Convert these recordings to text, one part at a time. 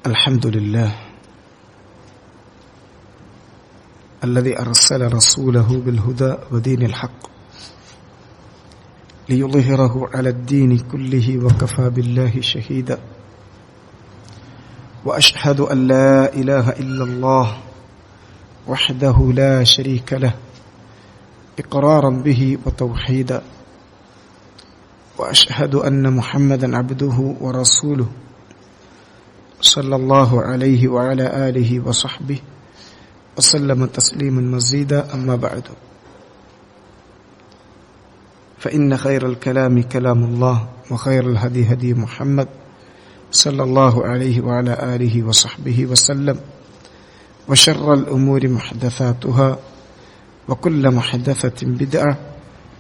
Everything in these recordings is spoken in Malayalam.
الحمد لله الذي أرسل رسوله بالهدى ودين الحق ليظهره على الدين كله وكفى بالله شهيدا وأشهد أن لا إله إلا الله وحده لا شريك له إقرارا به وتوحيدا وأشهد أن محمدا عبده ورسوله صلى الله عليه وعلى آله وصحبه وسلم تسليما مزيدا أما بعد فإن خير الكلام كلام الله وخير الهدي هدي محمد صلى الله عليه وعلى آله وصحبه وسلم وشر الأمور محدثاتها وكل محدثة بدعة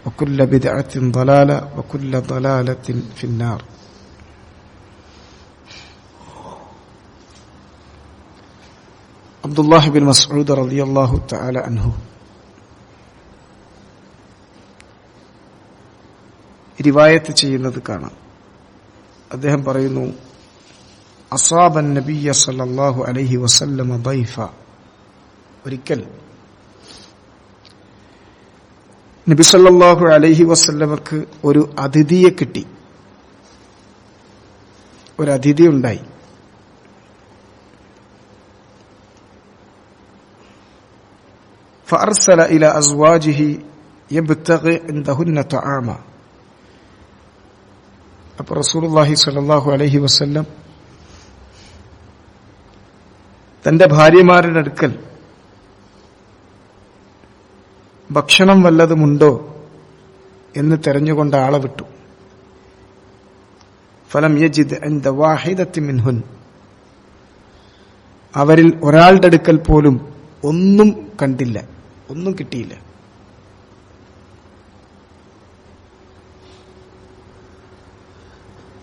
وكل بدعة ضلالة وكل ضلالة في النار. അബ്ദുല്ലാഹി ബിൻ മസ്ഊദ് റളിയല്ലാഹു തആല അൻഹു റിവായത്ത് ചെയ്യുന്നത് കാണാം. അദ്ദേഹം പറയുന്നു, അസാബൻ നബിയ്യ സല്ലല്ലാഹു അലൈഹി വസല്ലമ ദൈഫ. ഒരിക്കൽ നബി സല്ലല്ലാഹു അലൈഹി വസല്ലമക്ക് ഒരു അതിഥിയെ കിട്ടി, ഒരു അതിഥി ഉണ്ടായി. فأرسل إلى أزواجه يبتغي عندهن طعاما. അപ്പോൾ റസൂലുള്ളാഹി സ്വല്ലല്ലാഹു അലൈഹി വസല്ലം തന്റെ ഭാര്യമാരുടെ അടുക്കൽ ഭക്ഷണം വല്ലതുമുണ്ടോ എന്ന് തെരഞ്ഞുകൊണ്ട് ആളെ വിട്ടു. ഫലം യജിദ് ഇൻദ വാഹിദത്തിൻ മിൻഹുൻ. അവരിൽ ഒരാളുടെ അടുക്കൽ പോലും ഒന്നും കണ്ടില്ല, ഒന്നും കിട്ടിയില്ല.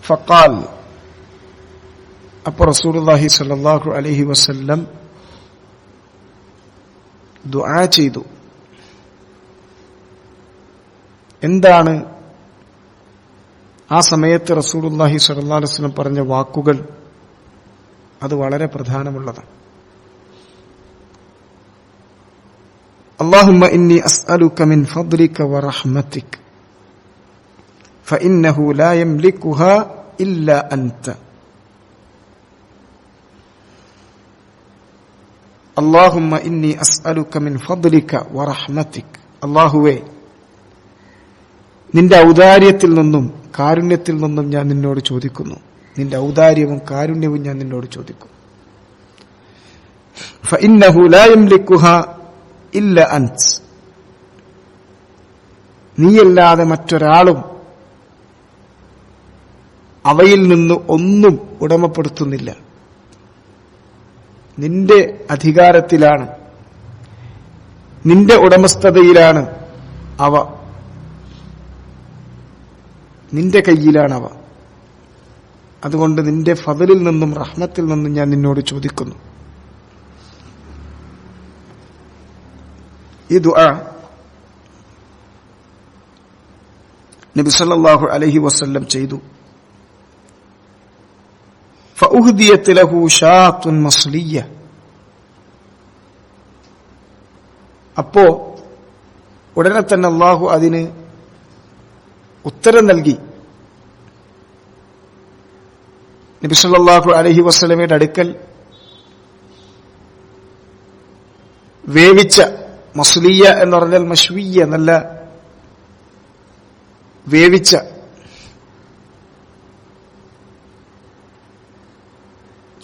ഫഖാൽ, അപ്പോൾ റസൂലുള്ളാഹി സ്വല്ലല്ലാഹു അലൈഹി വസല്ലം ദുആ ചെയ്തു. എന്താണ് ആ സമയത്ത് റസൂലുള്ളാഹി സ്വല്ലല്ലാഹു അലൈഹി വസല്ലം പറഞ്ഞ വാക്കുകൾ? അത് വളരെ പ്രധാനമുള്ളതാണ്. اللهم إني أسألك من فضلك ورحمتك فإنه لا يملكها إلا أنت. اللهم إني أسألك من فضلك ورحمتك. അല്ലാഹുവേ, നിന്റെ ഔദാര്യത്തിൽ നിന്നും കാരുണ്യത്തിൽ നിന്നും ഞാൻ നിന്നോട് ചോദിക്കുന്നു. നിന്റെ ഔദാര്യവും കാരുണ്യവും ഞാൻ നിന്നോട് ചോദിക്കുന്നു. فإنه لا يملكها ഇല്ല അൻത്. നീയല്ലാതെ മറ്റൊരാളും അവയിൽ നിന്ന് ഒന്നും ഉടമപ്പെടുത്തുന്നില്ല. നിന്റെ അധികാരത്തിലാണ്, നിന്റെ ഉടമസ്ഥതയിലാണ് അവ, നിന്റെ കയ്യിലാണവ. അതുകൊണ്ട് നിന്റെ ഫദലിൽ നിന്നും റഹ്മത്തിൽ നിന്നും ഞാൻ നിന്നോട് ചോദിക്കുന്നു. ഈ ദുആ നബി സല്ലല്ലാഹു അലൈഹി വസല്ലം ചെയ്തു. ഫഉഹ്ദിയത് ലഹു ഷാത്തുൻ മസ്ലിയ. അപ്പോ ഉടനെ തന്നെ അല്ലാഹു അതിന് ഉത്തരം നൽകി. നബി സല്ലല്ലാഹു അലൈഹി വസല്ലമയുടെ അടുക്കൽ വേവിച്ച, മസ്ലിയ എന്ന് പറഞ്ഞാൽ മശ്വിയ, നല്ല വേവിച്ച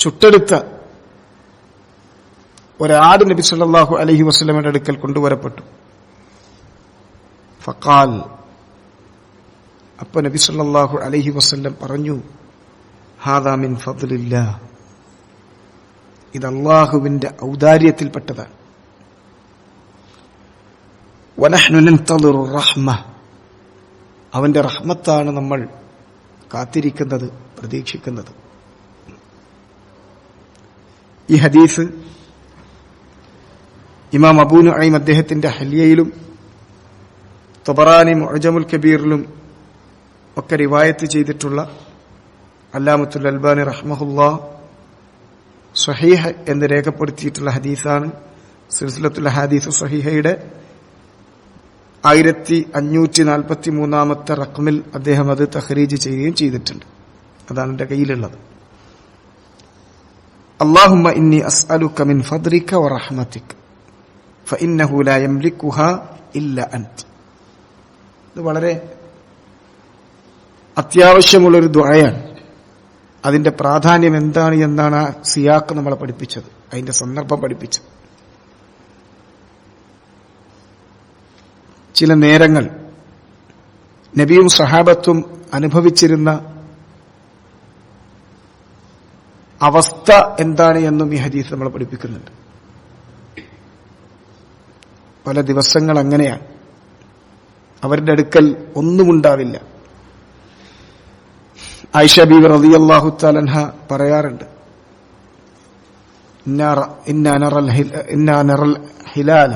ചുട്ടെടുത്ത ഒരാട് നബി സല്ലല്ലാഹു അലൈഹി വസല്ലമയുടെ അടുക്കൽ കൊണ്ടുവരപ്പെട്ടു. ഫഖാൽ, അപ്പോൾ നബി സല്ലല്ലാഹു അലൈഹി വസല്ലം പറഞ്ഞു, ഹാദാ മിൻ ഫദ്ലില്ലാഹ്. ഇത് അല്ലാഹുവിന്റെ ഔദാര്യത്തിൽപ്പെട്ടതാണ്. വനഹ്നു നൻതളിറു റഹ്മ. അവന്റെ റഹ്മത്താണ് നമ്മൾ കാത്തിരിക്കുന്നത്, പ്രതീക്ഷിക്കുന്നത്. ഈ ഹദീസ് ഇമാം അബൂ നുഐം അദ്ദേഹത്തിന്റെ ഹലിയയിലും തബറാനി മുഅ്ജമുൽ കബീറിലും ഒക്കെ റിവായത്ത് ചെയ്തിട്ടുള്ള അല്ലാമത്തുൽ അൽബാനി റഹ്മഹുല്ലാഹ് സ്വഹീഹ് എന്ന് രേഖപ്പെടുത്തിയിട്ടുള്ള ഹദീസാണ്. സിൽസിലത്തുൽ ഹദീസ് സ്വഹീഹയുടെ 1543 റഖ്മിൽ അദ്ദേഹം അത് തഖ്രീജ് ചെയ്യുകയും ചെയ്തിട്ടുണ്ട്. അതാണ് എന്റെ കയ്യിലുള്ളത്. അല്ലാഹുമ്മ ഇന്നി അസ്അലുക മിൻ ഫദ്ലിക വറഹ്മതിക ഫഇന്നഹു ലാ യംലികുഹാ ഇല്ല അൻത. ഇത് വളരെ അത്യാവശ്യമുള്ളൊരു ദുആയാണ്. അതിന്റെ പ്രാധാന്യം എന്താണ് എന്നാണ് ആ സിയാഖ് നമ്മളെ പഠിപ്പിച്ചത്, അതിന്റെ സന്ദർഭം പഠിപ്പിച്ചത്. ചില നേരങ്ങൾ നബിയും സഹാബത്തും അനുഭവിച്ചിരുന്ന അവസ്ഥ എന്താണ് എന്നും ഈ ഹദീസ് നമ്മളെ പഠിപ്പിക്കുന്നുണ്ട്. പല ദിവസങ്ങൾ അങ്ങനെയാണ്. അവരുടെ അടുക്കൽ ഒന്നുമുണ്ടാവില്ല. ആയിഷ ബീവി റളിയല്ലാഹു തആല അൻഹ പറയാറുണ്ട്, ഇന്നാ നറൽ ഹിലാല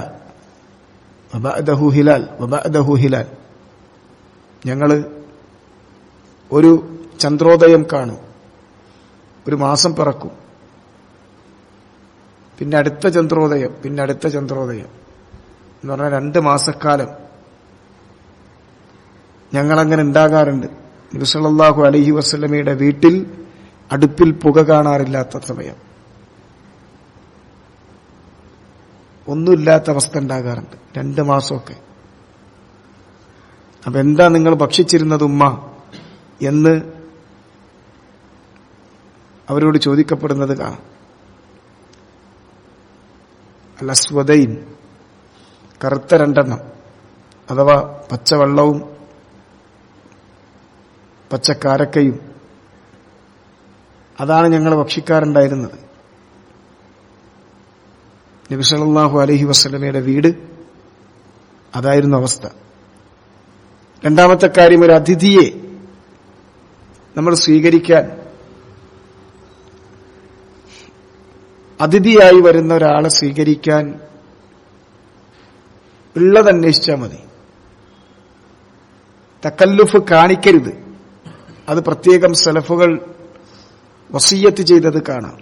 വബഅദഹു ഹിലാൽ വബഅദഹു ഹിലാൽ. ഞങ്ങൾ ഒരു ചന്ദ്രോദയം കാണും, ഒരു മാസം പിറക്കും, പിന്നെ അടുത്ത ചന്ദ്രോദയം, പിന്നെ അടുത്ത ചന്ദ്രോദയം എന്ന് പറഞ്ഞാൽ 2 മാസക്കാലം ഞങ്ങളങ്ങനെ ഉണ്ടാകാറുണ്ട്. നബി സല്ലല്ലാഹു അലൈഹി വസല്ലമയുടെ വീട്ടിൽ അടുപ്പിൽ പുക കാണാറില്ലാത്ത സമയം, ഒന്നുമില്ലാത്ത അവസ്ഥ ഉണ്ടാകാറുണ്ട് 2 മാസമൊക്കെ. അപ്പൊ എന്താ നിങ്ങൾ ഭക്ഷിച്ചിരുന്നത് ഉമ്മ എന്ന് അവരോട് ചോദിക്കപ്പെടുന്നത് കാണാം. അൽ-അസ്വദൈൻ, കറുത്ത 2 അഥവാ പച്ചവെള്ളവും പച്ചക്കാരക്കയും, അതാണ് ഞങ്ങൾ ഭക്ഷിക്കാറുണ്ടായിരുന്നത്. നബി സല്ലല്ലാഹു അലൈഹി വസല്ലമയുടെ വീട് അതായിരുന്നു അവസ്ഥ. രണ്ടാമത്തെ കാര്യം, ഒരു അതിഥിയെ നമ്മൾ സ്വീകരിക്കാൻ, അതിഥിയായി വരുന്ന ഒരാളെ സ്വീകരിക്കാൻ ഉള്ളതന്വേഷിച്ചാൽ മതി. തക്കല്ലുഫ് കാണിക്കരുത്. അത് പ്രത്യേകം സലഫുകൾ വസിയ്യത്ത് ചെയ്തത് കാണാം.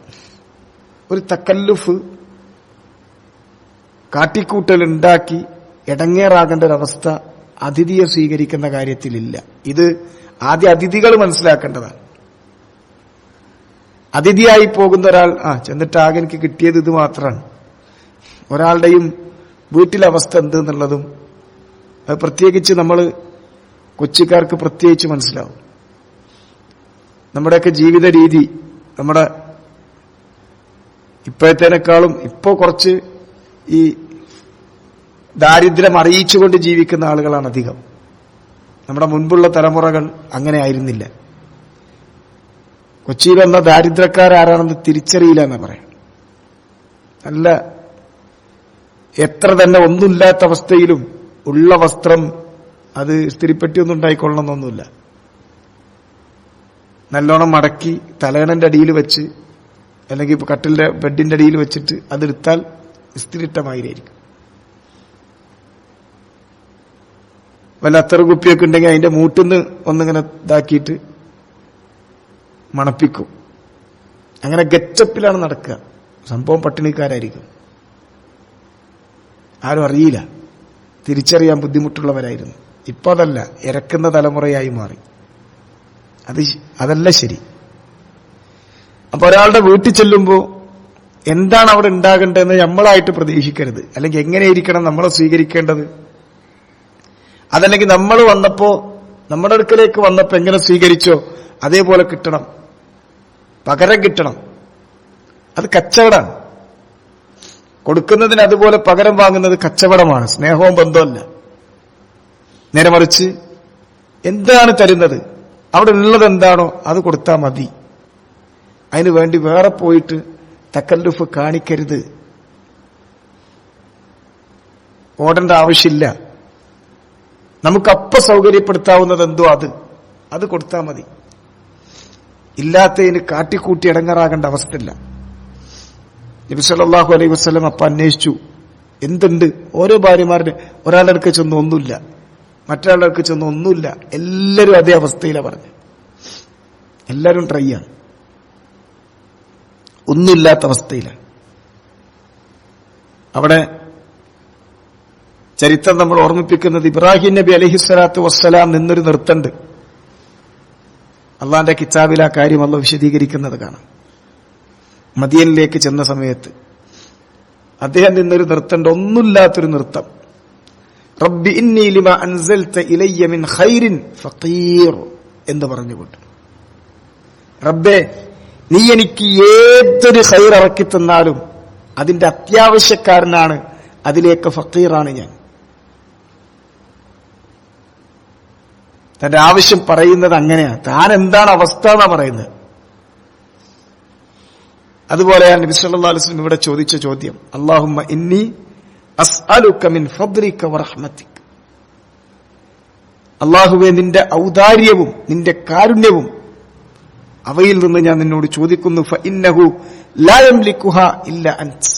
ഒരു തക്കല്ലുഫ്, കാട്ടിക്കൂട്ടൽ ഉണ്ടാക്കി ഇടങ്ങേറാകേണ്ട ഒരവസ്ഥ അതിഥിയെ സ്വീകരിക്കുന്ന കാര്യത്തിലില്ല. ഇത് ആദ്യ അതിഥികൾ മനസ്സിലാക്കേണ്ടതാണ്. അതിഥിയായി പോകുന്ന ഒരാൾ ചെന്നിട്ട് ആകെ എനിക്ക് കിട്ടിയത് ഇത് മാത്രമാണ്. ഒരാളുടെയും വീട്ടിലെ അവസ്ഥ എന്തെന്നുള്ളതും അത് പ്രത്യേകിച്ച് നമ്മൾ കൊച്ചിക്കാർക്ക് പ്രത്യേകിച്ച് മനസ്സിലാവും. നമ്മുടെയൊക്കെ ജീവിത രീതി നമ്മുടെ ഇപ്പോഴത്തേനേക്കാളും ഇപ്പോ കുറച്ച് ഈ ദാരിദ്ര്യം അറിയിച്ചുകൊണ്ട് ജീവിക്കുന്ന ആളുകളാണ് അധികം. നമ്മുടെ മുൻപുള്ള തലമുറകൾ അങ്ങനെ ആയിരുന്നില്ല. കൊച്ചിയിൽ വന്ന ദാരിദ്ര്യക്കാരാരാണെന്ന് തിരിച്ചറിയില്ല എന്നാ പറയാം. നല്ല എത്ര തന്നെ ഒന്നുമില്ലാത്ത അവസ്ഥയിലും ഉള്ള വസ്ത്രം അത് ഇസ്തിരിപ്പെട്ടിയൊന്നും ഉണ്ടായിക്കൊള്ളണമെന്നൊന്നുമില്ല. നല്ലോണം മടക്കി തലയണന്റെ അടിയിൽ വെച്ച്, അല്ലെങ്കിൽ കട്ടിലിന്റെ ബെഡിന്റെ അടിയിൽ വെച്ചിട്ട് അതെടുത്താൽ ഇസ്തിരിട്ടമായിരിക്കും. വല്ല അത്തറ് കുപ്പിയൊക്കെ ഉണ്ടെങ്കിൽ അതിന്റെ മൂട്ടിന്ന് ഒന്നിങ്ങനെ ഇതാക്കിയിട്ട് മണപ്പിക്കും. അങ്ങനെ ഗെറ്റപ്പിലാണ് നടക്കുക. സംഭവം പട്ടിണിക്കാരായിരിക്കും. ആരും അറിയില്ല, തിരിച്ചറിയാൻ ബുദ്ധിമുട്ടുള്ളവരായിരുന്നു. ഇപ്പൊ അതല്ല, ഇരക്കുന്ന തലമുറയായി മാറി. അതല്ല ശരി. അപ്പൊ ഒരാളുടെ വീട്ടിൽ ചെല്ലുമ്പോൾ എന്താണ് അവിടെ ഉണ്ടാകേണ്ടതെന്ന് നമ്മളായിട്ട് പ്രതീക്ഷിക്കരുത്. അല്ലെങ്കിൽ എങ്ങനെയിരിക്കണം നമ്മളെ സ്വീകരിക്കേണ്ടത്, അതല്ലെങ്കിൽ നമ്മൾ വന്നപ്പോ നമ്മുടെ അടുക്കലേക്ക് വന്നപ്പോ എങ്ങനെ സ്വീകരിച്ചോ അതേപോലെ കിട്ടണം, പകരം കിട്ടണം. അത് കച്ചവടമാണ്. കൊടുക്കുന്നതിന് അതുപോലെ പകരം വാങ്ങുന്നത് കച്ചവടമാണ്, സ്നേഹവും ബന്ധമല്ല. നേരെ മറിച്ച് എന്താണ് തരുന്നത്, അവിടെ ഉള്ളത് എന്താണോ അത് കൊടുത്താൽ മതി. അതിനു വേണ്ടി വേറെ പോയിട്ട് തക്കല്ലുഫ് കാണിക്കരുത്. ഓടേണ്ട ആവശ്യമില്ല. നമുക്കപ്പ സൗകര്യപ്പെടുത്താവുന്നത് എന്തോ അത് കൊടുത്താൽ മതി. ഇല്ലാത്തതിന് കാട്ടിക്കൂട്ടി ഇടങ്ങാറാകേണ്ട അവസ്ഥയില്ല. നബി സല്ലല്ലാഹു അലൈഹി വസല്ലം അപ്പ അന്വേഷിച്ചു, എന്തുണ്ട്? ഓരോ ഭാര്യമാരുടെ ഒരാളുടെ അടുക്ക് ചെന്ന് ഒന്നുമില്ല, മറ്റൊരാളുടെ അടുക്ക് ചെന്ന് ഒന്നുമില്ല. എല്ലാവരും അതേ അവസ്ഥയിലാണ് പറഞ്ഞു. എല്ലാവരും ട്രൈ ആണ്. ഒന്നുമില്ലാത്ത അവസ്ഥയിലാണ്. അവിടെ ചരിത്രം നമ്മൾ ഓർമ്മിപ്പിക്കുന്നത് ഇബ്രാഹിം നബി അലൈഹിസ്സലാത്തു വസ്സലാം നിന്നൊരു നിർത്തണ്ട്. അള്ളാന്റെ കിതാബിൽ ആ കാര്യം അള്ളാഹ് വിശദീകരിക്കുന്നത് കാണാം. മദീനയിലേക്ക് ചെന്ന സമയത്ത് അദ്ദേഹം നിന്നൊരു നൃത്തണ്ട്, ഒന്നുമില്ലാത്തൊരു നൃത്തം. റബ്ബി ഇന്നി ലിമാ അൻസൽത ഇലയ്യ മിൻ ഖൈരിൻ ഫഖീർ എന്ന് പറഞ്ഞുകൊണ്ട്, റബ്ബേ നീ എനിക്ക് ഏതൊരു ഖൈർ ഇറക്കി തന്നാലും അതിന്റെ അത്യാവശ്യക്കാരനാണ്, അതിലേക്ക് ഫഖീറാണ് ഞാൻ. തന്റെ ആവശ്യം പറയുന്നത് അങ്ങനെയാണ്. താൻ എന്താണ് അവസ്ഥ എന്നാ പറയുന്നത്. അതുപോലെയാണ് നബി സല്ലല്ലാഹു അലൈഹി വസല്ലം ഇവിടെ ചോദിച്ച ചോദ്യം, അല്ലാഹുമ്മ ഇന്നി അസ്അലുക മിൻ ഫദ്ലിക വറഹ്മതിക. അല്ലാഹുവേ നിന്റെ ഔദാര്യവും നിന്റെ കാരുണ്യവും അവയിൽ നിന്ന് ഞാൻ നിന്നോട് ചോദിക്കുന്നു. ഫഇന്നഹു ലാ യംലികുഹാ ഇല്ലാ അൻത്.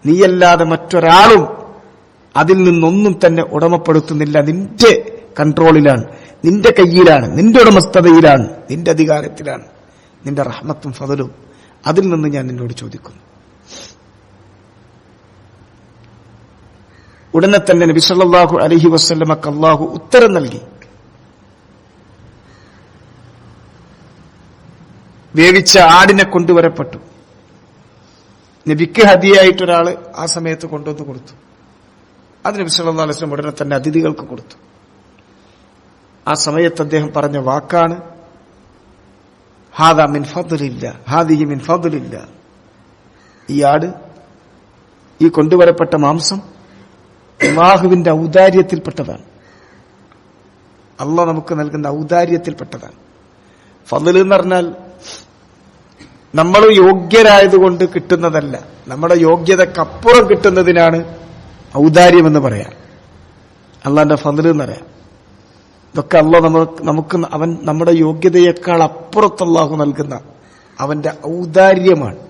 നീയല്ലാതെ മറ്റൊരാളും അതിൽ നിന്നൊന്നും തന്നെ ഉടമപ്പെടുത്തുന്നില്ല. നിന്റെ കൺട്രോളിലാണ്, നിന്റെ കയ്യിലാണ്, നിന്റെ ഉടമസ്ഥതയിലാണ്, നിന്റെ അധികാരത്തിലാണ്. നിന്റെ റഹ്മത്തും ഫദലും അതിൽ നിന്ന് ഞാൻ നിന്നോട് ചോദിക്കുന്നു. ഉടനെ തന്നെ നബി സല്ലല്ലാഹു അലൈഹി വസല്ലമക്ക് അല്ലാഹു ഉത്തരം നൽകി. വേവിച്ച ആടിനെ കൊണ്ടുവരപ്പെട്ടു. നബിക്ക് ഹദിയായിട്ടൊരാള് ആ സമയത്ത് കൊണ്ടുവന്ന് കൊടുത്തു. അത് നബി സല്ലല്ലാഹു അലൈഹി വസല്ലം ഉടനെ തന്നെ അതിഥികൾക്ക് കൊടുത്തു. ആ സമയത്ത് അദ്ദേഹം പറഞ്ഞ വാക്കാണ് ഹാദാ മിൻ ഫദ്ലില്ല, ഹാദിഹി മിൻ ഫദ്ലില്ല. ഈ ആട്, ഈ കൊണ്ടുവരപ്പെട്ട മാംസം അല്ലാഹുവിന്റെ ഔദാര്യത്തിൽപ്പെട്ടതാണ്. അല്ലാഹ് നമുക്ക് നൽകുന്ന ഔദാര്യത്തിൽപ്പെട്ടതാണ്. ഫദ്ൽ എന്ന് പറഞ്ഞാൽ നമ്മൾ യോഗ്യരായതുകൊണ്ട് കിട്ടുന്നതല്ല, നമ്മുടെ യോഗ്യതക്കപ്പുറം കിട്ടുന്നതിനാണ് ഔദാര്യമെന്ന് പറയാം. അള്ളാന്റെ ഫദ്ൽ എന്ന് പറയാം. ഇതൊക്കെ അല്ലാഹ് നമുക്ക് അവൻ നമ്മുടെ യോഗ്യതയേക്കാൾ അപ്പുറത്ത് അല്ലാഹു നൽകുന്ന അവന്റെ ഔദാര്യമാണ്.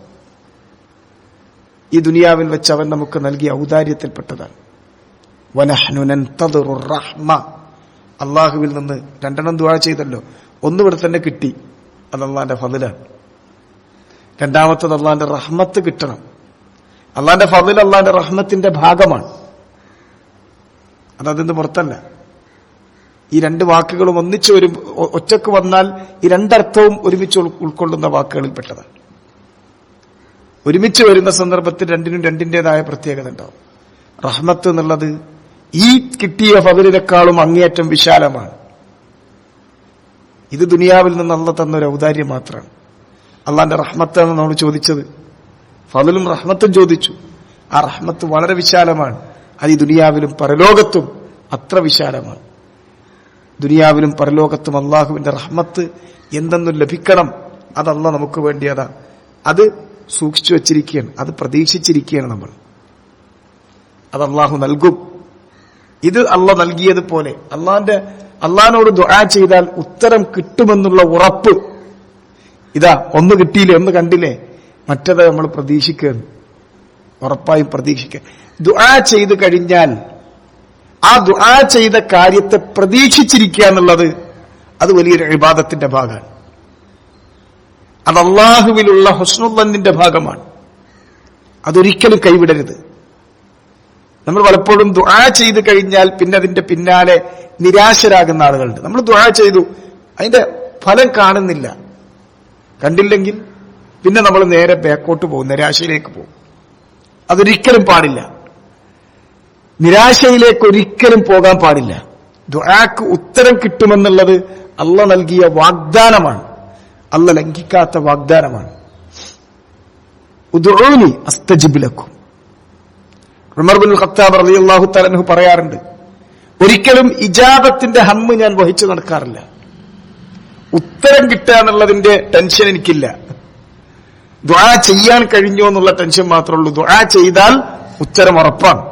ഈ ദുനിയാവിൽ വെച്ച് അവൻ നമുക്ക് നൽകിയ ഔദാര്യത്തിൽപ്പെട്ടതാണ്. വനഹ്നു നൻതദിറു റഹ്മ. അല്ലാഹുവിൽ നിന്ന് രണ്ടെണ്ണം ദുആ ചെയ്തല്ലോ. ഒന്നിവിടെ തന്നെ കിട്ടി, അത് അല്ലാഹുവിന്റെ ഫദ്ലാണ്. രണ്ടാമത്തത് അല്ലാഹുവിന്റെ റഹ്മത്ത് കിട്ടണം. അല്ലാഹുവിന്റെ ഫദ്ൽ അല്ലാഹുവിന്റെ റഹ്മത്തിന്റെ ഭാഗമാണ്, അതതിന് പുറത്തല്ല. ഈ രണ്ട് വാക്കുകളും ഒന്നിച്ച് ഒറ്റക്ക് വന്നാൽ ഈ രണ്ടർത്ഥവും ഒരുമിച്ച് ഉൾക്കൊള്ളുന്ന വാക്കുകളിൽപ്പെട്ടതാണ്. ഒരുമിച്ച് വരുന്ന സന്ദർഭത്തിൽ രണ്ടിനും രണ്ടിന്റേതായ പ്രത്യേകത ഉണ്ടാവും. റഹ്മത്ത് എന്നുള്ളത് ഈ കിട്ടിയ ഫദ്ലിനേക്കാളും അങ്ങേയറ്റം വിശാലമാണ്. ഇത് ദുനിയാവിൽ നിന്ന് അല്ലാഹ് തന്നൊരു ഔദാര്യം മാത്രമാണ്. അള്ളാന്റെ റഹ്മത്താണ് നമ്മൾ ചോദിച്ചത്. ഫദ്ലും റഹ്മത്തും ചോദിച്ചു. ആ റഹ്മത്ത് വളരെ വിശാലമാണ്. അത് ഈ ദുനിയാവിലും പരലോകത്തും അത്ര വിശാലമാണ്. ദുനിയാവിലും പരലോകത്തും അള്ളാഹുവിന്റെ റഹ്മത്ത് എന്തെന്നും ലഭിക്കണം, അത് അല്ലാഹ് നമുക്ക് വേണ്ടിയതാ. അത് സൂക്ഷിച്ചു വച്ചിരിക്കുകയാണ്, അത് പ്രതീക്ഷിച്ചിരിക്കുകയാണ് നമ്മൾ. അത് അള്ളാഹു നൽകും. ഇത് അല്ലാഹ് നൽകിയതുപോലെ അള്ളാഹിനോട് ദുആ ചെയ്താൽ ഉത്തരം കിട്ടുമെന്നുള്ള ഉറപ്പ്. ഇതാ ഒന്ന് കിട്ടിയില്ലേ, ഒന്ന് കണ്ടില്ലേ, മറ്റത് നമ്മൾ പ്രതീക്ഷിക്കുകയാണ്. ഉറപ്പായും പ്രതീക്ഷിക്കുക. ദുആ ചെയ്ത് കഴിഞ്ഞാൽ ആ ദുആ ചെയ്ത കാര്യത്തെ പ്രതീക്ഷിച്ചിരിക്കുക എന്നുള്ളത് അത് വലിയൊരു ഇബാദത്തിന്റെ ഭാഗമാണ്. അത് അല്ലാഹുവിലുള്ള ഹുസ്നുൽ ദന്നിന്റെ ഭാഗമാണ്. അതൊരിക്കലും കൈവിടരുത്. നമ്മൾ പലപ്പോഴും ദുആ ചെയ്ത് കഴിഞ്ഞാൽ പിന്നെ അതിന്റെ പിന്നാലെ നിരാശരാകുന്ന ആളുകളുണ്ട്. നമ്മൾ ദുആ ചെയ്തു, അതിന്റെ ഫലം കാണുന്നില്ല, കണ്ടില്ലെങ്കിൽ പിന്നെ നമ്മൾ നേരെ ബാക്കോട്ട് പോകും, നിരാശയിലേക്ക് പോകും. അതൊരിക്കലും പാടില്ല. നിരാശയിലേക്ക് ഒരിക്കലും പോകാൻ പാടില്ല. ദുആക്ക് ഉത്തരം കിട്ടുമെന്നുള്ളത് അല്ലാഹ് നൽകിയ വാഗ്ദാനമാണ്, അല്ലാഹ് ലംഘിക്കാത്ത വാഗ്ദാനമാണ്. ഉദ്ഉനി അസ്തജിബ് ലക്കും. ഉമർ ബിൻ ഖത്താബ് റളിയല്ലാഹു തആല അൻഹു പറയാറുണ്ട്, ഒരിക്കലും ഇജാബത്തിന്റെ ഹമ്മ് ഞാൻ വഹിച്ചു നടക്കാറില്ല. ഉത്തരം കിട്ടുക എന്നുള്ളതിന്റെ ടെൻഷൻ എനിക്കില്ല. ദുആ ചെയ്യാൻ കഴിഞ്ഞോ എന്നുള്ള ടെൻഷൻ മാത്രമേ ഉള്ളൂ. ദുആ ചെയ്താൽ ഉത്തരം ഉറപ്പാണ്.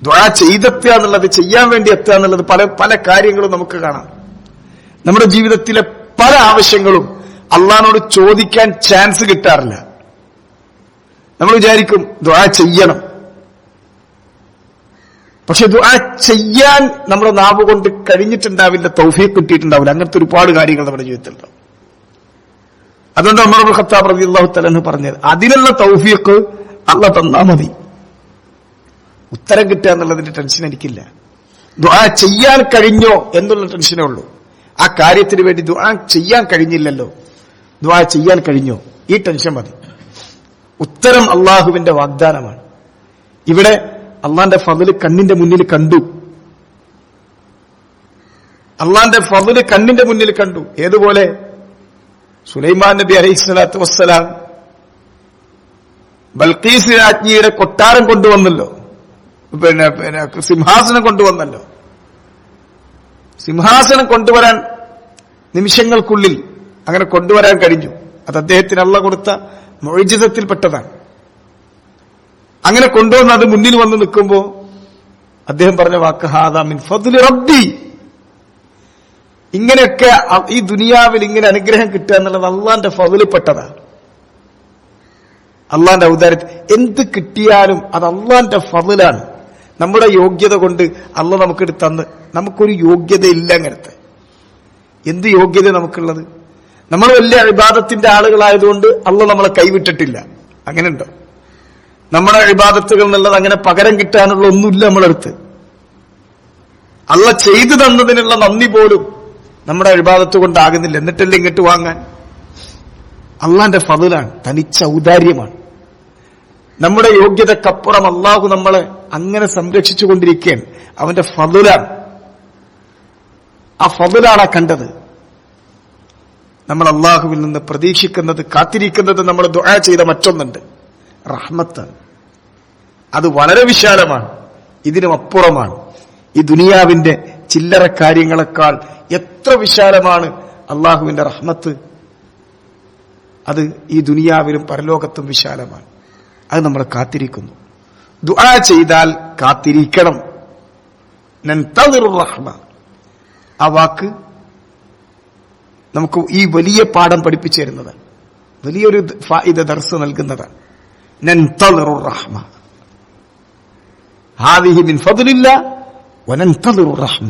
ദുആ ചെയ്തെത്തുക എന്നുള്ളത്, ചെയ്യാൻ വേണ്ടി എത്തുക എന്നുള്ളത് പല പല കാര്യങ്ങളും നമുക്ക് കാണാം. നമ്മുടെ ജീവിതത്തിലെ പല ആവശ്യങ്ങളും അള്ളാഹിനോട് ചോദിക്കാൻ ചാൻസ് കിട്ടാറില്ല. നമ്മൾ വിചാരിക്കും ദുആ ചെയ്യണം, പക്ഷെ ദുആ ചെയ്യാൻ നമ്മുടെ നാവ് കൊണ്ട് കഴിഞ്ഞിട്ടുണ്ടാവില്ല, തൗഫീഖ് കിട്ടിയിട്ടുണ്ടാവില്ല. അങ്ങനത്തെ ഒരുപാട് കാര്യങ്ങൾ നമ്മുടെ ജീവിതത്തിലുണ്ടാവും. അതുകൊണ്ട് ഉമർ ഇബ്നു ഖത്താബ് റളിയല്ലാഹു തആല അൻഹു പറഞ്ഞത്, അതിനുള്ള തൗഫീഖ് അല്ലാഹ് തന്നാ മതി. ഉത്തരം കിട്ടുക എന്നുള്ളതിന്റെ ടെൻഷൻ എനിക്കില്ല. ദുആ ചെയ്യാൻ കഴിഞ്ഞോ എന്നുള്ള ടെൻഷനേ ഉള്ളൂ. ആ കാര്യത്തിന് വേണ്ടി ദുആ ചെയ്യാൻ കഴിഞ്ഞില്ലല്ലോ, ദുആ ചെയ്യാൻ കഴിഞ്ഞോ, ഈ ടെൻഷൻ മതി. ഉത്തരം അള്ളാഹുവിന്റെ വാഗ്ദാനമാണ്. ഇവിടെ അള്ളാന്റെ ഫضല് കണ്ണിന്റെ മുന്നിൽ കണ്ടു. അള്ളാന്റെ ഫضല് കണ്ണിന്റെ മുന്നിൽ കണ്ടു. ഏതുപോലെ സുലൈമാൻ നബി അലൈഹിസ്സലാത്തു വസ്സലാം ബൽഖീസ് രാജ്ഞിയുടെ കൊട്ടാരം കൊണ്ടുവന്നല്ലോ, പിന്നെ സിംഹാസനം കൊണ്ടുവന്നല്ലോ. സിംഹാസനം കൊണ്ടുവരാൻ നിമിഷങ്ങൾക്കുള്ളിൽ അങ്ങനെ കൊണ്ടുവരാൻ കഴിഞ്ഞു. അത് അദ്ദേഹത്തിന് അള്ളാഹ് കൊടുത്ത മുഅ്ജിസത്തിൽപ്പെട്ടതാണ്. അങ്ങനെ കൊണ്ടുവന്ന് അത് മുന്നിൽ വന്ന് നിൽക്കുമ്പോ അദ്ദേഹം പറഞ്ഞ വാക്ക് ഹാദാ മിൻ ഫദ്ലി റബ്ബി. ഇങ്ങനെയൊക്കെ ഈ ദുനിയാവിൽ ഇങ്ങനെ അനുഗ്രഹം കിട്ടുക എന്നുള്ളത് അള്ളാന്റെ ഫദ്ലിൽപ്പെട്ടതാണ്, അള്ളാന്റെ ഔദാര്യത്തിൽ. എന്ത് കിട്ടിയാലും അത് അള്ളാന്റെ ഫദ്ലാണ്. നമ്മുടെ യോഗ്യത കൊണ്ട് അള്ളാഹ് നമുക്കിട്ട് തന്ന്, നമുക്കൊരു യോഗ്യത ഇല്ല. അങ്ങനത്തെ എന്ത് യോഗ്യത നമുക്കുള്ളത്? നമ്മൾ വലിയ ഇബാദത്തിന്റെ ആളുകളായതുകൊണ്ട് അള്ളാഹ് നമ്മളെ കൈവിട്ടിട്ടില്ല. അങ്ങനെ ഉണ്ടോ? നമ്മുടെ ഇബാദത്തുകൾ എന്നുള്ളത് അങ്ങനെ പകരം കിട്ടാനുള്ള ഒന്നുമില്ല നമ്മളടുത്ത്. അള്ളാഹ് ചെയ്തു തന്നതിനുള്ള നന്ദി പോലും നമ്മുടെ ഇബാദത്ത് കൊണ്ടാകുന്നില്ല. എന്നിട്ടല്ലേ ഇങ്ങോട്ട് വാങ്ങാൻ? അള്ളാന്റെ ഫദ്ലാണ്, തനിച്ച ഔദാര്യമാണ്. നമ്മുടെ യോഗ്യതക്കപ്പുറം അള്ളാഹു നമ്മളെ അങ്ങനെ സംരക്ഷിച്ചുകൊണ്ടിരിക്കുകയാണ്. അവന്റെ ഫദ്ലാണ്. ആ ഫദ്ലാണ് കണ്ടത്. നമ്മൾ അള്ളാഹുവിൽ നിന്ന് പ്രതീക്ഷിക്കുന്നത്, കാത്തിരിക്കുന്നത്, നമ്മൾ ദുആ ചെയ്ത മറ്റൊന്നുണ്ട്, റഹ്മത്താണ്. അത് വളരെ വിശാലമാണ്, ഇതിനും അപ്പുറമാണ്. ഈ ദുനിയാവിന്റെ ചില്ലറ കാര്യങ്ങളെക്കാൾ എത്ര വിശാലമാണ് അള്ളാഹുവിന്റെ റഹ്മത്ത്. അത് ഈ ദുനിയാവിലും പരലോകത്തും വിശാലമാണ്. അത് നമ്മൾ കാത്തിരിക്കുന്നു. ദുആ ചെയ്താൽ കാത്തിരിക്കണം. നൻതദിറു റഹ്മ, ആ വാക്ക് നമുക്ക് ഈ വലിയ പാഠം പഠിപ്പിച്ചു തരുന്നതാണ്, വലിയൊരു ഫായിദ ദർസ് നൽകുന്നതാണ്. നൻതദിറു റഹ്മ, ഹാദിഹി മിൻ ഫദ്ലില്ലാഹ് വനൻതദിറു റഹ്മ.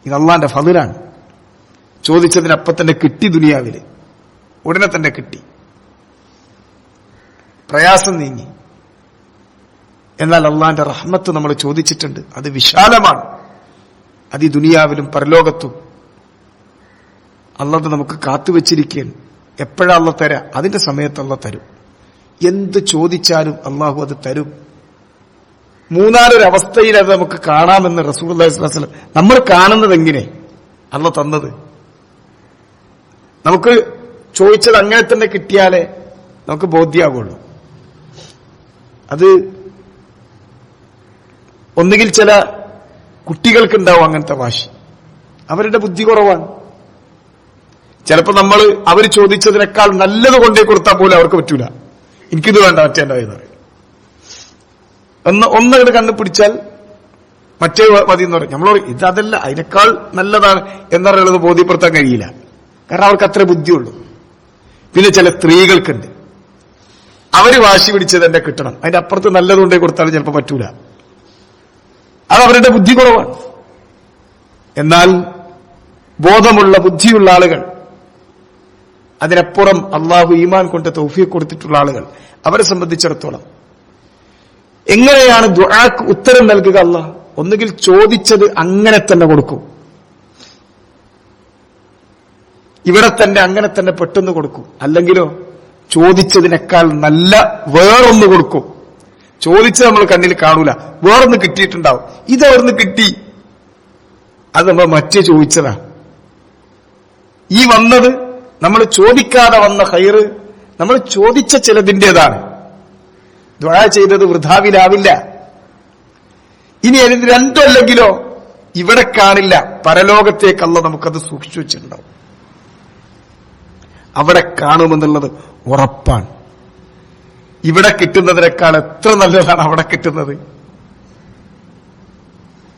ഇത് അള്ളാന്റെ ഫദ്ലാണ്. ചോദിച്ചതിനപ്പം തന്നെ കിട്ടി, ദുനിയാവില് ഉടനെ തന്നെ കിട്ടി, പ്രയാസം നീങ്ങി. എന്നാൽ അള്ളാന്റെ റഹ്മത്ത് നമ്മൾ ചോദിച്ചിട്ടുണ്ട്, അത് വിശാലമാണ്. അത് ഈ ദുനിയാവിലും പരലോകത്തും അള്ളാഹ് നമുക്ക് കാത്തുവച്ചിരിക്കുകയാണ്. എപ്പോഴാ അള്ളാഹ് തരാ? അതിന്റെ സമയത്ത് അള്ളാഹ് തരും. എന്ത് ചോദിച്ചാലും അള്ളാഹു അത് തരും. മൂന്നാലൊരവസ്ഥയിൽ അത് നമുക്ക് കാണാമെന്ന് റസൂലുള്ളാഹി സ്വല്ലല്ലാഹു അലൈഹി വസല്ലം. നമ്മൾ കാണുന്നത് എങ്ങനെ അള്ളാഹ് തന്നത്? നമുക്ക് ചോദിച്ചത് അങ്ങനെ തന്നെ കിട്ടിയാലേ നമുക്ക് ബോധ്യമാകുള്ളൂ. അത് ഒന്നുകിൽ ചില കുട്ടികൾക്കുണ്ടാവും അങ്ങനത്തെ വാശി, അവരുടെ ബുദ്ധി കുറവാണ്. ചിലപ്പോൾ അവർ ചോദിച്ചതിനേക്കാൾ നല്ലത് കൊണ്ടേ കൊടുത്താൽ പോലും അവർക്ക് പറ്റൂല. എനിക്കിത് വേണ്ട, മറ്റേന്റെ എന്ന് പറയും. ഒന്നങ്ങോട്ട് കണ്ടുപിടിച്ചാൽ മറ്റേ മതി എന്ന് പറയും. നമ്മളോട് ഇതല്ല, അതിനേക്കാൾ നല്ലതാണ് എന്നറിയുന്നത് ബോധ്യപ്പെടുത്താൻ കഴിയില്ല. കാരണം അവർക്ക് അത്ര ബുദ്ധിയുള്ളൂ. പിന്നെ ചില സ്ത്രീകൾക്കുണ്ട്, അവര് വാശി പിടിച്ചത് എന്നെ കിട്ടണം, അതിന്റെ അപ്പുറത്ത് നല്ലതുകൊണ്ടേ കൊടുത്താലും ചിലപ്പോൾ പറ്റൂല. അത് അവരുടെ ബുദ്ധി കുറവാണ്. എന്നാൽ ബോധമുള്ള ബുദ്ധിയുള്ള ആളുകൾ, അതിനപ്പുറം അള്ളാഹു ഈമാൻ കൊണ്ട് തൗഫീഖ് കൊടുത്തിട്ടുള്ള ആളുകൾ, അവരെ സംബന്ധിച്ചിടത്തോളം എങ്ങനെയാണ് ദുആക്ക് ഉത്തരം നൽകുക? അള്ളാഹ് ഒന്നുകിൽ ചോദിച്ചത് അങ്ങനെ തന്നെ കൊടുക്കും, ഇവിടെ തന്നെ അങ്ങനെ തന്നെ പെട്ടെന്ന് കൊടുക്കും. അല്ലെങ്കിലോ ചോദിച്ചതിനേക്കാൾ നല്ല വേറൊന്ന് കൊടുക്കും. ചോദിച്ചത് നമ്മൾ കണ്ണിൽ കാണൂല, വേറൊന്ന് കിട്ടിയിട്ടുണ്ടാവും. ഇതവിടുന്ന് കിട്ടി, അത് നമ്മൾ മറ്റേ ചോദിച്ചതാ. ഈ വന്നത് നമ്മൾ ചോദിക്കാതെ വന്ന ഖൈറ് നമ്മൾ ചോദിച്ച ചിലതിൻ്റെതാണ്. ദുആ ചെയ്തത് വൃഥാവിലാവില്ല. ഇനി അതിന് രണ്ടല്ലെങ്കിലോ ഇവിടെ കാണില്ല, പരലോകത്തേക്ക് അല്ലാഹ് നമുക്കത് സൂക്ഷിച്ചു വെച്ചിട്ടുണ്ടാവും. അവിടെ കാണുമെന്നുള്ളത് ഉറപ്പാണ്. ഇവിടെ കിട്ടുന്നതിനേക്കാൾ എത്ര നല്ലതാണ് അവിടെ കിട്ടുന്നത്.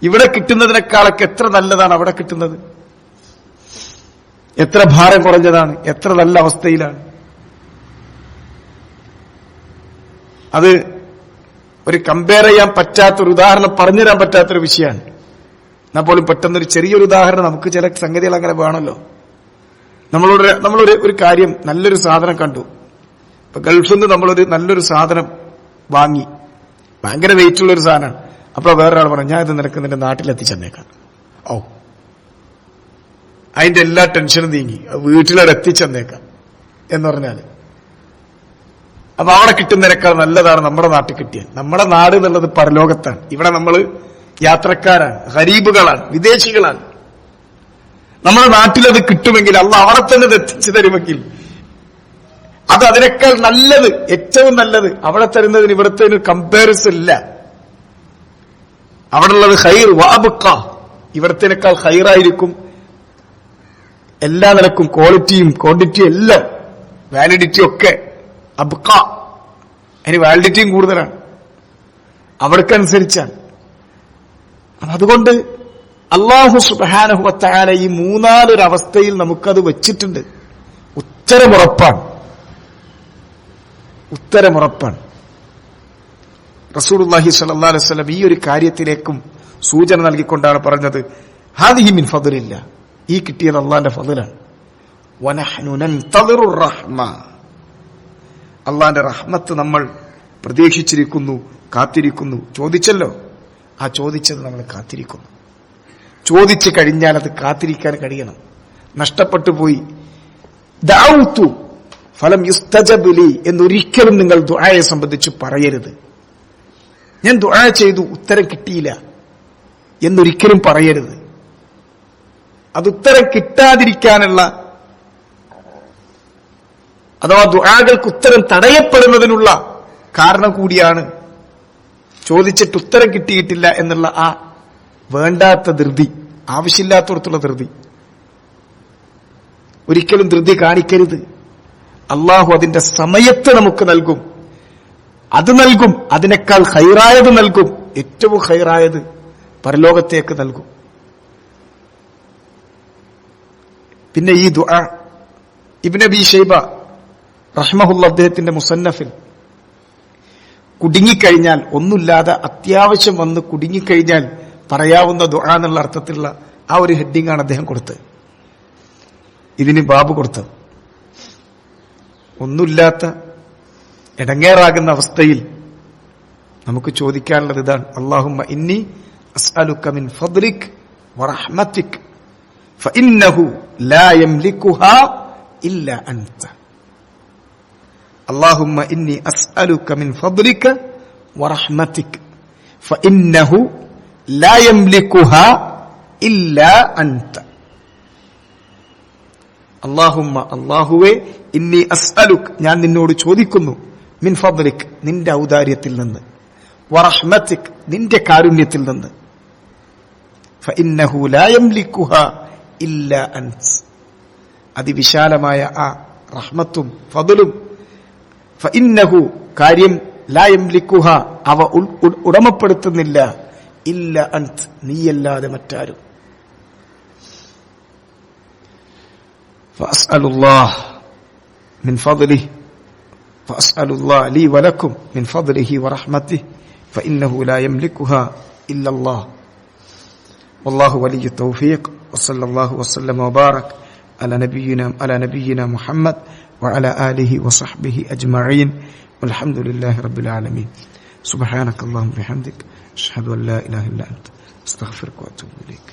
ഇവിടെ കിട്ടുന്നതിനേക്കാളൊക്കെ എത്ര നല്ലതാണ് അവിടെ കിട്ടുന്നത്. എത്ര ഭാരം കുറഞ്ഞതാണ്, എത്ര നല്ല അവസ്ഥയിലാണ്. അത് ഒരു കമ്പയർ ചെയ്യാൻ പറ്റാത്തൊരു ഉദാഹരണം, പറഞ്ഞുതരാൻ പറ്റാത്തൊരു വിഷയമാണ്. എന്നാൽ പോലും പെട്ടെന്നൊരു ചെറിയൊരു ഉദാഹരണം, നമുക്ക് ചില സംഗതികൾ അങ്ങനെ വേണമല്ലോ. നമ്മളൊരു ഒരു കാര്യം, നല്ലൊരു സാധനം കണ്ടു. ഇപ്പൊ ഗൾഫിൽ നിന്ന് നമ്മളൊരു നല്ലൊരു സാധനം വാങ്ങി, ഭയങ്കര വെയിറ്റ് ഉള്ളൊരു സാധനമാണ്. അപ്പൊ വേറൊരാൾ പറഞ്ഞു, ഞാൻ ഇത് നിനക്ക് നിന്റെ നാട്ടിലെത്തിച്ചെന്നേക്കാം. ഓ, അതിന്റെ എല്ലാ ടെൻഷനും നീങ്ങി, വീട്ടിലവിടെ എത്തിച്ചെന്നേക്കാം എന്ന് പറഞ്ഞാല്, അപ്പൊ അവിടെ കിട്ടുന്നതിനേക്കാൾ നല്ലതാണ് നമ്മുടെ നാട്ടിൽ കിട്ടിയാൽ. നമ്മുടെ നാട് എന്നുള്ളത് പരലോകത്താണ്. ഇവിടെ നമ്മൾ യാത്രക്കാരാണ്, ഗരീബുകളാണ്, വിദേശികളാണ്. നമ്മുടെ നാട്ടിലത് കിട്ടുമെങ്കിൽ, അള്ളാഹ് അവിടെ തന്നെ എത്തിച്ചു തരുമെങ്കിൽ, അത് അതിനേക്കാൾ നല്ലത്, ഏറ്റവും നല്ലത്. അവിടെ തരുന്നതിന് ഇവിടുത്തെ കമ്പാരിസൺ ഇല്ല. അവിടെ ഉള്ളത് ഖൈർ വഅബ്ഖ, ഇവിടത്തേക്കാൾ ഖൈറായിരിക്കും എല്ലാ നിലക്കും, ക്വാളിറ്റിയും ക്വാണ്ടിറ്റിയും എല്ലാം, വാലിഡിറ്റിയും ഒക്കെ. അബ്ഖ, അതിന് വാലിഡിറ്റിയും കൂടുതലാണ് അവിടേക്കനുസരിച്ചാണ്. അതുകൊണ്ട് അല്ലാഹു സുബ്ഹാനഹു വ തആല ഈ മൂന്നാലൊരവസ്ഥയിൽ നമുക്കത് വെച്ചിട്ടുണ്ട്. ഉത്തരമുറപ്പാണ്. റസൂലുള്ളാഹി സ്വല്ലല്ലാഹു അലൈഹി വസല്ലം ഈ ഒരു കാര്യത്തിലേക്കും സൂചന നൽകിക്കൊണ്ടാണ് പറഞ്ഞത്, ഹാദിഹി മിൻ ഫദ്ലില്ലാ, ഈ കിട്ടിയത് അള്ളാന്റെ ഫദ്ലാണ്. വനഹ്നു നൻതദിറു റഹ്മ, അള്ളാന്റെ റഹ്മത്ത് നമ്മൾ പ്രതീക്ഷിച്ചിരിക്കുന്നു, കാത്തിരിക്കുന്നു. ചോദിച്ചല്ലോ, ആ ചോദിച്ചത് നമ്മൾ കാത്തിരിക്കുന്നു. ചോദിച്ചു കഴിഞ്ഞാൽ അത് കാത്തിരിക്കാൻ കഴിയണം. നഷ്ടപ്പെട്ടു പോയി ദഅഉതു ഫലം യുസ്തജബ് ലി എന്നൊരിക്കലും നിങ്ങൾ ദുആയെ സംബന്ധിച്ച് പറയരുത്. ഞാൻ ദുആ ചെയ്തു, ഉത്തരം കിട്ടിയില്ല എന്നൊരിക്കലും പറയരുത്. അത് ഉത്തരം കിട്ടാതിരിക്കാനുള്ള, അഥവാ ദുആകൾക്ക് ഉത്തരം തടയപ്പെടുന്നതിനുള്ള കാരണം കൂടിയാണ് ചോദിച്ചിട്ട് ഉത്തരം കിട്ടിയിട്ടില്ല എന്നുള്ള ആ വേണ്ടാത്ത ധൃതി, ആവശ്യമില്ലാത്തടത്തുള്ള ധൃതി. ഒരിക്കലും ധൃതി കാണിക്കരുത്. അള്ളാഹു അതിന്റെ സമയത്ത് നമുക്ക് നൽകും. അത് നൽകും, അതിനേക്കാൾ ഖൈറായത് നൽകും. ഏറ്റവും ഖൈറായത് പരലോകത്തേക്ക് നൽകും. പിന്നെ ഈ ദുആ ഇബ്നു അബീ ശൈബ റഹ്മഹുല്ലാഹ് അദ്ദേഹത്തിന്റെ മുസന്നഫിൽ കുടുങ്ങിക്കഴിഞ്ഞാൽ, ഒന്നുമില്ലാതെ അത്യാവശ്യം വന്ന് കുടുങ്ങിക്കഴിഞ്ഞാൽ പറയാവുന്ന ദുആ എന്നുള്ള അർത്ഥത്തിലുള്ള ആ ഒരു ഹെഡിംഗ് ആണ് അദ്ദേഹം കൊടുത്തത്, ഇതിന് ബാബു കൊടുത്തത്. ഒന്നുമില്ലാത്ത ഇടങ്ങേറാകുന്ന അവസ്ഥയിൽ നമുക്ക് ചോദിക്കാനുള്ളത് ഇതാണ്, അല്ലാഹുമ്മ ഇന്നി അസ്അലുക മിൻ ഫദ്ലിക് വറഹ്മതിക് ഫഇന്നഹു ലാ യംലികുഹാ ഇല്ലാ അൻത. അല്ലാഹുമ്മ ഇന്നി അസ്അലുക മിൻ ഫദ്ലിക വറഹ്മതിക് ഫഇന്നഹു ലാ യംലികുഹാ ഇല്ലാ അൻത. അല്ലാഹുമ്മ, അല്ലാഹുവേ, ഇന്നി അസ്അലുക്, ഞാൻ നിന്നോട് ചോദിക്കുന്നു, മിൻ ഫദ്ലിക്, നിന്റെ ഔദാര്യത്തിൽ നിന്ന്, വറഹ്മതിക്, നിന്റെ കാരുണ്യത്തിൽ നിന്ന്, ഫഇന്നഹു ലാ യംലികുഹാ ഇല്ലാ അൻത, അതിവിശാലമായ ആ റഹ്മത്തും ഫദ്ലും, ഫഇന്നഹു, കാര്യം, ലാ യംലികുഹാ, അവ ഉടമപ്പെടുത്തുന്നില്ല, ഇല്ല അൻത, നീയല്ലാതെ മറ്റാരും. ഫഅസ്അലുല്ലാഹ് മിൻ ഫദ്ലിഹി ഫഅസ്അലുല്ലാഹ് ലീ വലക്കും മിൻ ഫദ്ലിഹി വറഹ്മതിഹി ഫഇന്നഹു ലാ യംലികുഹാ ഇല്ലല്ലാഹ്. വല്ലാഹു വലിയ്യു തൗഫീഖ്. വസല്ലല്ലാഹു വസല്ലമ വബാറക അലാ നബിയ്യിനാ മുഹമ്മദ് വഅലാ ആലിഹി വസഹ്ബിഹി അജ്മഈൻ. വൽഹംദുലില്ലാഹി റബ്ബിൽ ആലമീൻ. സുബ്ഹാനകല്ലാഹുമ്മ വബിഹംദിക അഷ്ഹദു അൻ ലാ ഇലാഹ ഇല്ല അൻത അസ്തഗ്ഫിറുക വഅതൂബു ഇലൈക്.